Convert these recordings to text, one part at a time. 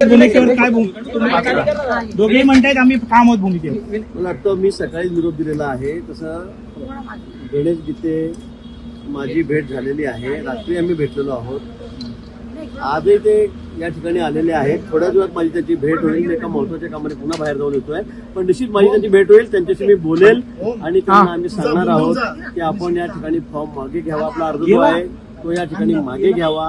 भूमिकेवर काय दोघेही म्हणतायत आम्ही काम आहोत भूमिकेवर. मला वाटतं मी सकाळी निरोप दिलेला आहे. तसं गणेश गीते माझी भेट झालेली आहे. रात्री आम्ही भेटलेलो आहोत. आजही ते या ठिकाणी आलेले आहेत. थोड्या दिवसात माझी त्यांची भेट होईल. एका महत्वाच्या कामाने पुन्हा बाहेर जाऊन येतोय, पण निश्चित माझी त्यांची भेट होईल. त्यांच्याशी मी बोलेल आणि त्यांना आम्ही सांगणार आहोत की आपण या ठिकाणी फॉर्म मागे घ्यावा. आपला अर्ज जो आहे तो या ठिकाणी मागे घ्यावा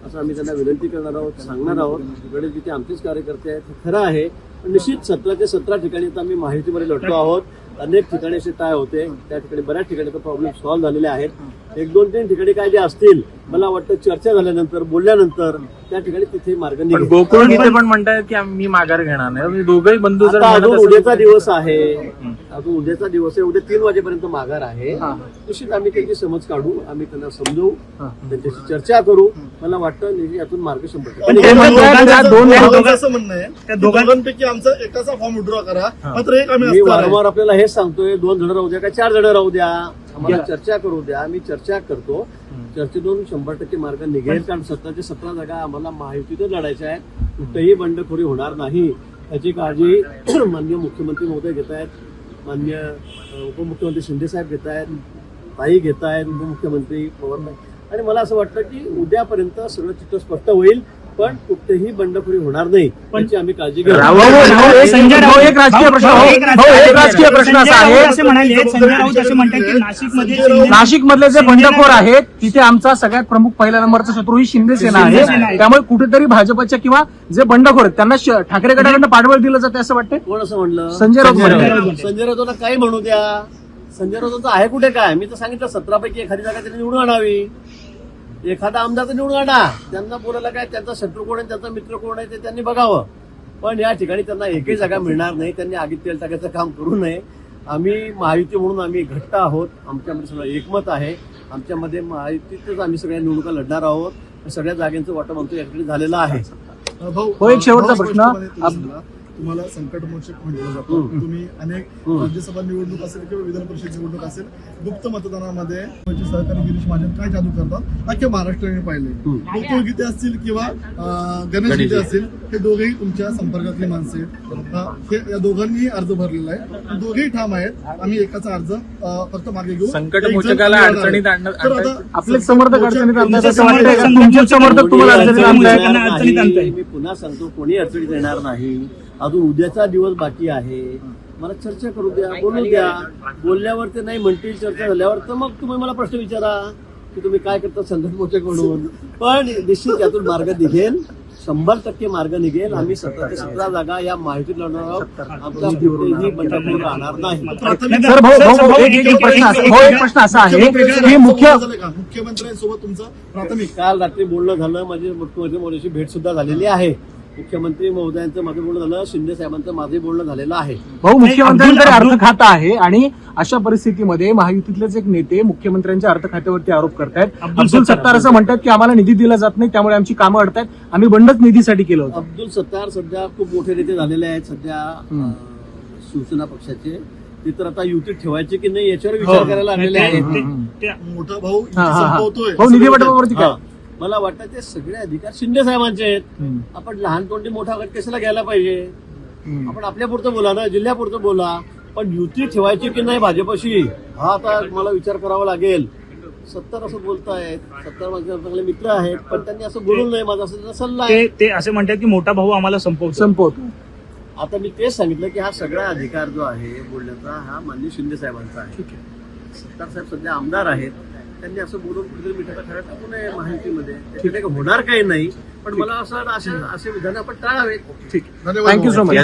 असं आम्ही त्यांना विनंती करणार आहोत, सांगणार आहोत. गणेश गीते आमचेच कार्यकर्ते आहेत, हे खरं आहे. पण निश्चित 17 ते 17 ठिकाणी आता आम्ही माहितीमध्ये लढतो आहोत. अनेक ठिकाणी असे काय होते, त्या ठिकाणी बऱ्याच ठिकाणी प्रॉब्लेम सॉल्व्ह झालेले आहेत. 1-2-3 ठिकाणी काय जे असतील, मला वाटतं चर्चा झाल्यानंतर बोलल्यानंतर त्या ठिकाणी तिथे मार्ग निघेल. गोकुळ गीते पण म्हणतायत की मी माघार घेणार नाही. दोघंही बंधू जर अजून उद्याचा दिवस आहे, अजून उद्याचा दिवस आहे. उद्या 3 वाजेपर्यंत माघार आहे. निश्चित आम्ही त्यांची समज काढू, आम्ही त्यांना समजवू, त्यांच्याशी चर्चा करू. मला वाटतं यातून मार्ग 100%. असं म्हणणं आहे त्या दोघांपैकी आमचा एकाचा फॉर्म विड्रॉ करा, मात्र एक आम्ही मी वारंवार आपल्याला हेच सांगतोय, 2 जण राहू द्या का 4 जण राहू द्या, आम्हाला चर्चा करू द्या. आम्ही चर्चा करतो. चर्चेतून 100% मार्ग निघेल. कारण 17 ते 17 जागा आम्हाला महायुतीतच लढायच्या आहेत. कुठेही बंडखोरी होणार नाही याची काळजी माननीय मुख्यमंत्री महोदय घेत आहेत, माननीय उपमुख्यमंत्री शिंदे साहेब घेत आहेत, ताई घेत आहेत, उपमुख्यमंत्री पवार. आणि मला असं वाटतं की उद्यापर्यंत सगळं चित्र स्पष्ट होईल, पण कुठेही बंडखोरी होणार नाही याची आम्ही काळजी घेऊ. संजय राऊत एक राजकीय प्रश्न असा आहे, असे म्हणाले संजय राऊत असे म्हणतात की नाशिकमधले जे बंडखोर आहेत तिथे आमचा सगळ्यात प्रमुख पहिल्या नंबरचा शत्रू ही शिंदे सेना आहे. त्यामुळे कुठेतरी भाजपच्या किंवा जे बंडखोर आहेत त्यांना ठाकरे गटाकडनं पाठबळ दिलं जाते असं वाटतं. कोण असं म्हणलं? संजय राऊत. संजय राऊतला काही म्हणू द्या. संजय राऊतचं आहे कुठे काय? मी तर सांगितलं 17 पैकी एखादी जागा त्यांनी निवडून आणावी. एखादा आमदार तर निवडून आणा. त्यांना बोलायला काय, त्यांचा शत्रू कोण आहे, त्यांचा मित्र कोण आहे ते त्यांनी बघावं. पण या ठिकाणी त्यांना एकही जागा मिळणार नाही. त्यांनी आगीत तेल टाकायचं काम करू नये. आम्ही महायुती म्हणून आम्ही घट्ट आहोत. आमच्यामध्ये सगळं एकमत आहे. आमच्यामध्ये महायुतीतच आम्ही सगळ्या निवडणुका लढणार आहोत. सगळ्या जागांचं वाटप आमचं या ठिकाणी झालेलं आहे. एक शेवटचा प्रश्न. तुम्हाला संकटमोचक म्हटलं जातं. तुम्ही अनेक राज्यसभा निवडणूक असेल किंवा विधान परिषद निवडणूक असेल, गुप्त मतदानामध्ये सहकारी गिरीश महाजन काय जादू करतात अख्ख्या महाराष्ट्राने पाहिले. गोकुळ गीते असतील किंवा गणेश गीते असतील, हे दोघेही तुमच्या संपर्कातली माणसे आहेत. या दोघांनी अर्ज भरलेला आहे. दोघेही ठाम आहेत आम्ही एकाचा अर्ज फक्त मागे घेऊ. संकटमोचकाला अडचणीत आपले समर्थक अडचणीत आणतात, तुमचे समर्थक तुम्हाला अडचणीत आणताय. मी पुन्हा सांगतो, कोणी अडचणीत येणार नाही. अजून उद्याचा दिवस बाकी आहे. मला चर्चा करू द्या, बोलू द्या. बोलल्यावर ते नाही म्हणतील, चर्चा झाल्यावर तर मग तुम्ही मला प्रश्न विचारा की तुम्ही काय करता संकटमोचक म्हणून. पण निश्चित यातून मार्ग निघेल, 100% मार्ग निघेल. आम्ही 17 ते 17 जागा या माहितीत लढणार आहोत. आमचा कुठेही बंडखोरी राहणार नाही. एक प्रश्न असा आहे की मुख्यमंत्र्यांसोबत तुमचं प्राथमिक काल रात्री बोलणं झालं. माझी मुख्यमंत्री महोदयाची भेट सुद्धा झालेली आहे. मुख्यमंत्री महोदयांचं माझं बोलणं झालं, शिंदे साहेबांचं माझे बोलणं झालेलं आहे. मुख्यमंत्र्यांकडे अर्थ खाता आहे आणि अशा परिस्थितीमध्ये महायुतीतलेच एक नेते मुख्यमंत्र्यांच्या अर्थ खात्यावरती आरोप करतायत. अब्दुल सत्तार असं म्हणतात की आम्हाला निधी दिला जात नाही, त्यामुळे आमची कामं अडतायत. आम्ही बंडच निधीसाठी केलं होतं. अब्दुल सत्तार सध्या खूप मोठे नेते झालेले आहेत. सध्या शिवसेना पक्षाचे ते तर आता युतीत ठेवायचे की नाही याच्यावर विचार करायला आलेले आहेत. मोठा भाऊ संपवतोय. निधी वाटपावरती काय मला वाटतं ते सगळे अधिकार शिंदे साहेबांचे आहेत. आपण लहान तोंडी मोठा गट कशाला घ्यायला पाहिजे? आपण आपल्यापुरतं बोला ना, जिल्ह्यापुरतं बोला. पण युती ठेवायची की नाही भाजपशी हा आता मला विचार करावा लागेल. 70 असं बोलतायत, 70 माझे चांगले मित्र आहेत, पण त्यांनी असं बोलू नये. माझा असं सल्ला आहे. ते असे म्हणतात की मोठा भाऊ आम्हाला संपवतो. आता मी तेच सांगितलं की हा सगळा अधिकार जो आहे बोलण्याचा हा माननीय शिंदे साहेबांचा आहे. सत्तार साहेब सध्या आमदार आहेत. त्यांनी असं बोलून कुठेतरी मिठाचा खरा टाकू नये माहितीमध्ये. त्याच्याकडे होणार काही नाही. पण मला असं असे विधान आपण टाळावेत. Thank you so much.